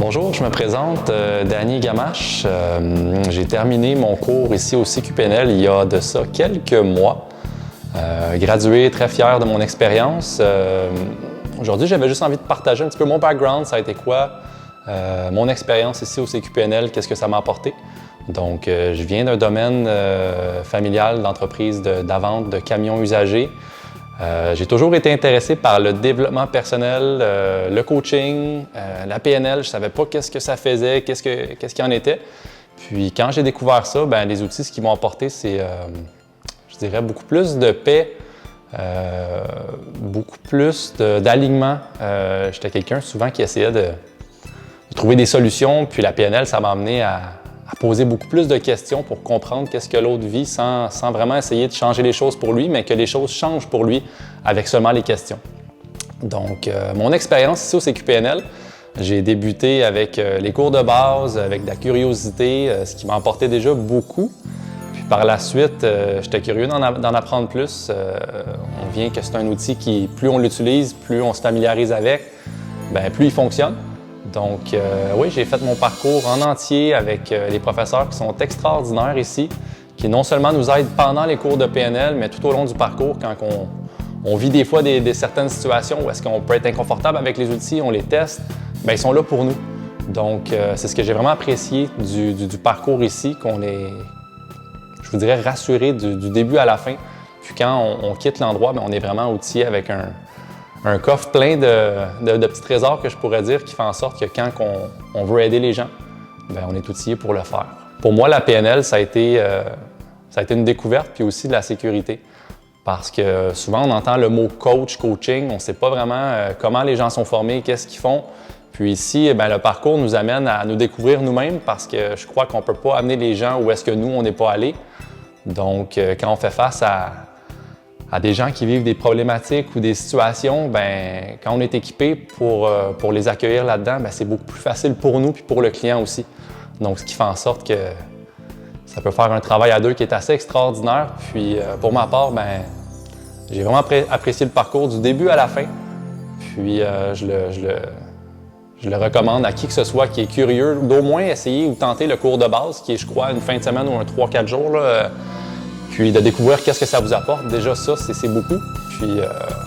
Bonjour, je me présente, Danny Gamache. J'ai terminé mon cours ici au CQPNL il y a de ça quelques mois. Gradué, très fier de mon expérience. Aujourd'hui, j'avais juste envie de partager un petit peu mon background, ça a été quoi, mon expérience ici au CQPNL, qu'est-ce que ça m'a apporté. Donc, je viens d'un domaine familial d'entreprise d'avente de camions usagers. J'ai toujours été intéressé par le développement personnel, le coaching, la PNL. Je ne savais pas qu'est-ce que ça faisait, qu'est-ce qu'il en était. Puis quand j'ai découvert ça, bien, les outils, ce qu'ils m'ont apporté, c'est, je dirais, beaucoup plus de paix, beaucoup plus d'alignement. J'étais quelqu'un souvent qui essayait de trouver des solutions, puis la PNL, ça m'a amené à poser beaucoup plus de questions pour comprendre qu'est-ce que l'autre vit sans vraiment essayer de changer les choses pour lui, mais que les choses changent pour lui avec seulement les questions. Donc, mon expérience ici au CQPNL, j'ai débuté avec les cours de base, avec de la curiosité, ce qui m'a apporté déjà beaucoup. Puis par la suite, j'étais curieux d'en apprendre plus. On vient que c'est un outil qui, plus on l'utilise, plus on se familiarise avec, bien, plus il fonctionne. Donc, oui, j'ai fait mon parcours en entier avec les professeurs qui sont extraordinaires ici, qui non seulement nous aident pendant les cours de PNL, mais tout au long du parcours, quand on vit des fois certaines situations où est-ce qu'on peut être inconfortable avec les outils, on les teste, bien, ils sont là pour nous. Donc, c'est ce que j'ai vraiment apprécié du parcours ici, qu'on est, je vous dirais, rassuré du début à la fin. Puis quand on quitte l'endroit, bien, on est vraiment outillé avec un coffre plein de petits trésors que je pourrais dire qui fait en sorte que quand on veut aider les gens, bien, on est outillé pour le faire. Pour moi, la PNL, ça a été une découverte puis aussi de la sécurité. Parce que souvent, on entend le mot coach, coaching, on ne sait pas vraiment comment les gens sont formés, qu'est-ce qu'ils font. Puis ici, bien, le parcours nous amène à nous découvrir nous-mêmes parce que je crois qu'on ne peut pas amener les gens où est-ce que nous, on n'est pas allés. Donc, quand on fait face à des gens qui vivent des problématiques ou des situations, bien, quand on est équipé pour les accueillir là-dedans, bien, c'est beaucoup plus facile pour nous et pour le client aussi. Donc, ce qui fait en sorte que ça peut faire un travail à deux qui est assez extraordinaire. Puis, pour ma part, bien, j'ai vraiment apprécié le parcours du début à la fin. Puis, je le recommande à qui que ce soit qui est curieux d'au moins essayer ou tenter le cours de base, qui est, je crois, une fin de semaine ou un 3-4 jours, là, puis de découvrir qu'est-ce que ça vous apporte. Déjà ça, c'est beaucoup. Puis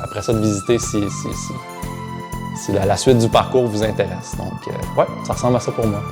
après ça, de visiter si la suite du parcours vous intéresse. Donc, ouais, ça ressemble à ça pour moi.